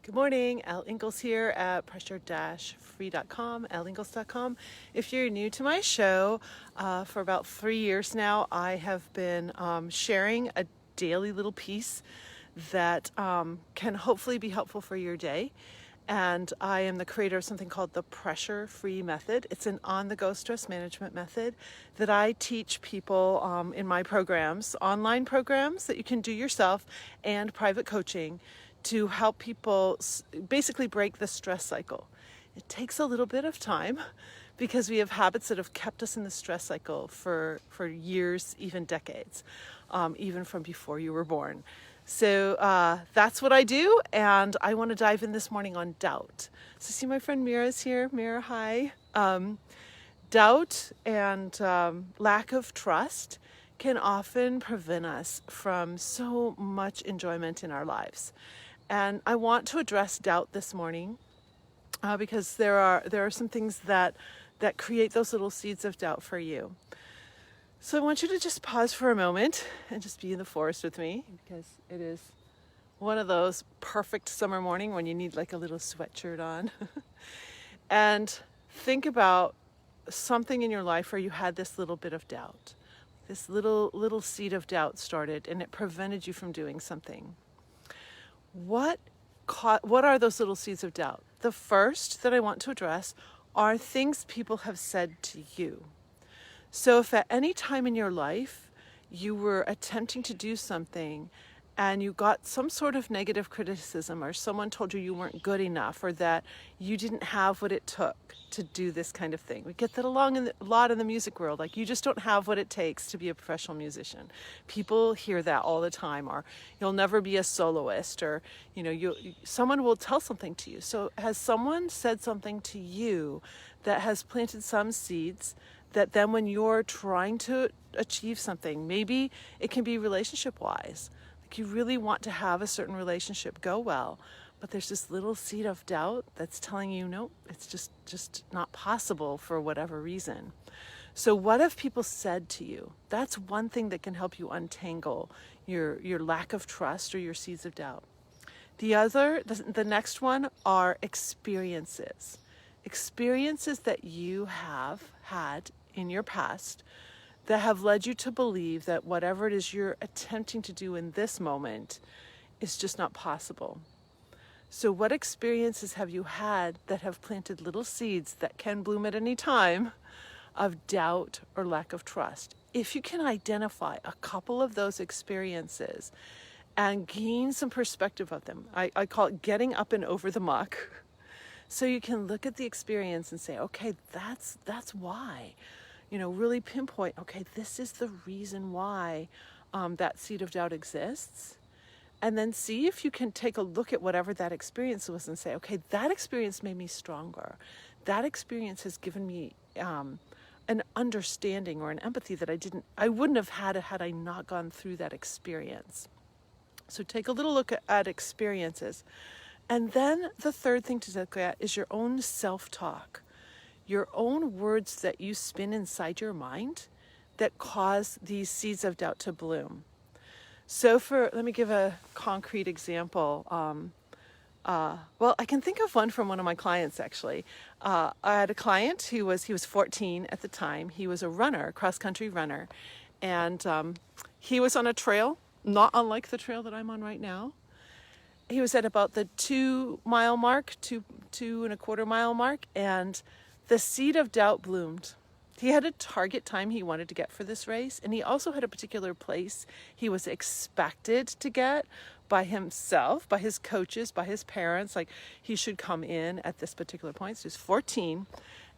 Good morning, Elle Ingalls here at pressure-free.com, elleingles.com. If you're new to my show, for about 3 years now, I have been sharing a daily little piece that can hopefully be helpful for your day. And I am the creator of something called the pressure-free method. It's an on-the-go stress management method that I teach people in my programs, online programs that you can do yourself, and private coaching to help people basically break the stress cycle. It takes a little bit of time because we have habits that have kept us in the stress cycle for years, even decades, even from before you were born. So that's what I do, and I want to dive in this morning on doubt. So see, my friend Mira's here. Mira, hi. Doubt and lack of trust can often prevent us from so much enjoyment in our lives. And I want to address doubt this morning because there are some things that create those little seeds of doubt for you. So I want you to just pause for a moment and just be in the forest with me, because it is one of those perfect summer morning when you need like a little sweatshirt on. And think about something in your life where you had this little bit of doubt. This little seed of doubt started and it prevented you from doing something. What are those little seeds of doubt? The first that I want to address are things people have said to you. So if at any time in your life you were attempting to do something and you got some sort of negative criticism, or someone told you weren't good enough, or that you didn't have what it took to do this kind of thing. We get that a lot in the music world, like you just don't have what it takes to be a professional musician. People hear that all the time, or you'll never be a soloist, or someone will tell something to you. So has someone said something to you that has planted some seeds that then when you're trying to achieve something, maybe it can be relationship-wise, like you really want to have a certain relationship go well, but there's this little seed of doubt that's telling you, no, it's just not possible for whatever reason. So what have people said to you? That's one thing that can help you untangle your lack of trust or your seeds of doubt. The next one are experiences. Experiences that you have had in your past that have led you to believe that whatever it is you're attempting to do in this moment is just not possible. So what experiences have you had that have planted little seeds that can bloom at any time of doubt or lack of trust? If you can identify a couple of those experiences and gain some perspective of them, I call it getting up and over the muck. So you can look at the experience and say, okay, that's why. Really pinpoint, okay, this is the reason why that seed of doubt exists. And then see if you can take a look at whatever that experience was and say, okay, that experience made me stronger. That experience has given me an understanding or an empathy that I wouldn't have had I not gone through that experience. So take a little look at experiences. And then the third thing to look at is your own self-talk, your own words that you spin inside your mind that cause these seeds of doubt to bloom. So let me give a concrete example. I can think of one from one of my clients, actually. I had a client he was 14 at the time. He was a runner, cross-country runner. And he was on a trail, not unlike the trail that I'm on right now. He was at about the 2 mile mark, 2.25 mile mark, and the seed of doubt bloomed. He had a target time he wanted to get for this race, and he also had a particular place he was expected to get by himself, by his coaches, by his parents. Like he should come in at this particular point. So he was 14,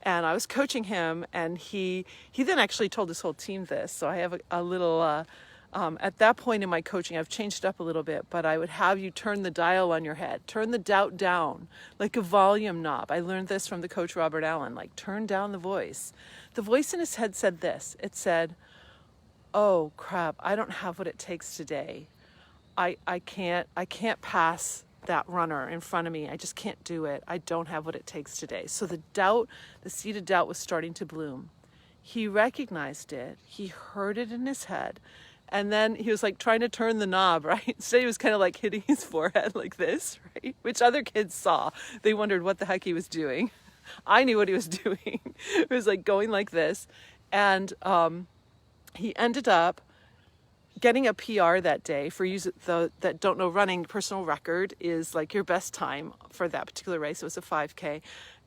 and I was coaching him, and he then actually told his whole team this. So I have a little. At that point in my coaching, I've changed it up a little bit, but I would have you turn the dial on your head, turn the doubt down like a volume knob. I learned this from the coach Robert Allen, like turn down the voice. The voice in his head said this. It said, oh crap, I don't have what it takes today. I can't pass that runner in front of me. I just can't do it. I don't have what it takes today. So the seed of doubt was starting to bloom. He recognized it. He heard it in his head. And then he was like trying to turn the knob, right? So he was kind of like hitting his forehead like this, right? Which other kids saw. They wondered what the heck he was doing. I knew what he was doing. It was like going like this. And he ended up getting a PR that day. For you that don't know running, personal record is like your best time for that particular race. It was a 5K.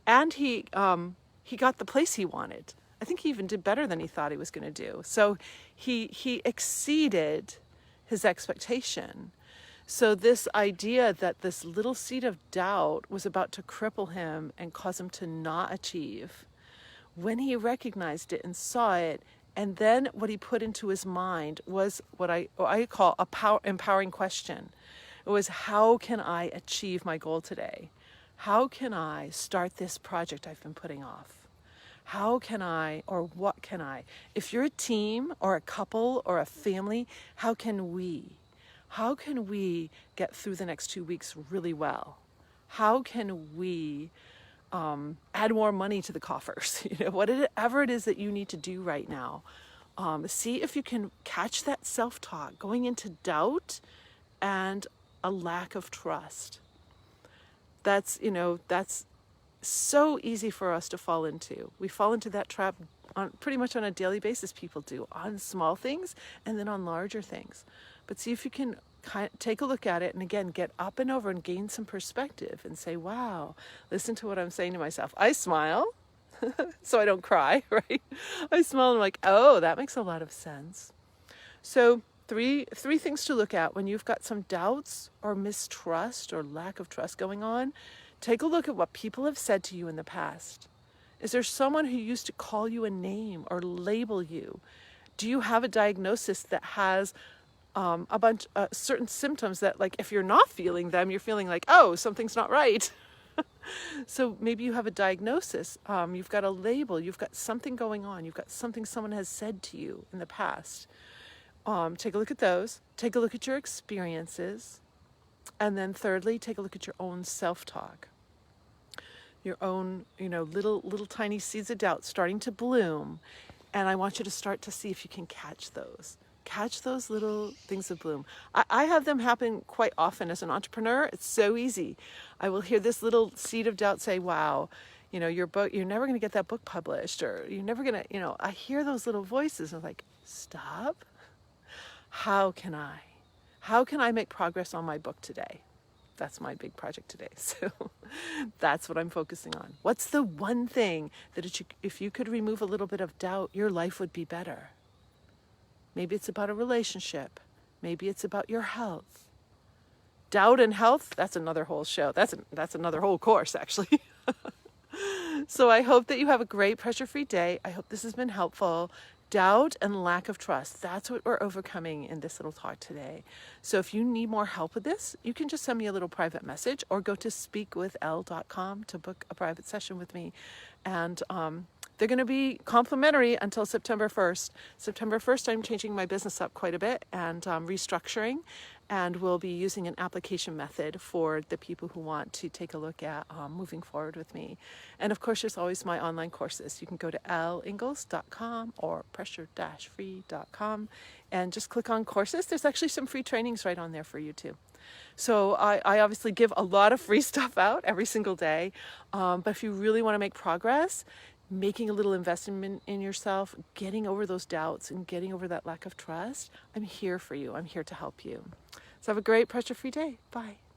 And he got the place he wanted. I think he even did better than he thought he was going to do. So he exceeded his expectation. So this idea that this little seed of doubt was about to cripple him and cause him to not achieve, when he recognized it and saw it, and then what he put into his mind was what I call a empowering question. It was, how can I achieve my goal today? How can I start this project I've been putting off? How can I, or what can I? If you're a team or a couple or a family, how can we get through the next 2 weeks really well? How can we add more money to the coffers? Whatever it is that you need to do right now. See if you can catch that self-talk going into doubt and a lack of trust. That's so easy for us to fall into. We fall into that trap pretty much on a daily basis. People do, on small things and then on larger things. But see if you can take a look at it and again, get up and over and gain some perspective and say, wow, listen to what I'm saying to myself. I smile so I don't cry, right? I smile and I'm like, oh, that makes a lot of sense. So three things to look at when you've got some doubts or mistrust or lack of trust going on. Take a look at what people have said to you in the past. Is there someone who used to call you a name or label you? Do you have a diagnosis that has a bunch of certain symptoms that, like, if you're not feeling them, you're feeling like, oh, something's not right. So maybe you have a diagnosis. You've got a label. You've got something going on. You've got something someone has said to you in the past. Take a look at those. Take a look at your experiences. And then thirdly, take a look at your own self-talk. Your own, little tiny seeds of doubt starting to bloom. And I want you to start to see if you can catch those. Catch those little things of bloom. I have them happen quite often as an entrepreneur. It's so easy. I will hear this little seed of doubt say, wow, your book, you're never going to get that book published, or you're never going to, I hear those little voices and I'm like, stop. How can I make progress on my book today? That's my big project today. So that's what I'm focusing on. What's the one thing that if you could remove a little bit of doubt, your life would be better? Maybe it's about a relationship. Maybe it's about your health. Doubt and health, that's another whole show. That's another whole course, actually. So I hope that you have a great pressure-free day. I hope this has been helpful. Doubt and lack of trust. That's what we're overcoming in this little talk today. So if you need more help with this, you can just send me a little private message or go to speakwithelle.com to book a private session with me. And they're going to be complimentary until September 1st. September 1st, I'm changing my business up quite a bit and restructuring. And we'll be using an application method for the people who want to take a look at moving forward with me. And of course, there's always my online courses. You can go to ellingles.com or pressure-free.com and just click on courses. There's actually some free trainings right on there for you too. So I obviously give a lot of free stuff out every single day. But if you really want to make progress, making a little investment in yourself, getting over those doubts and getting over that lack of trust, I'm here for you. I'm here to help you. So have a great pressure-free day. Bye.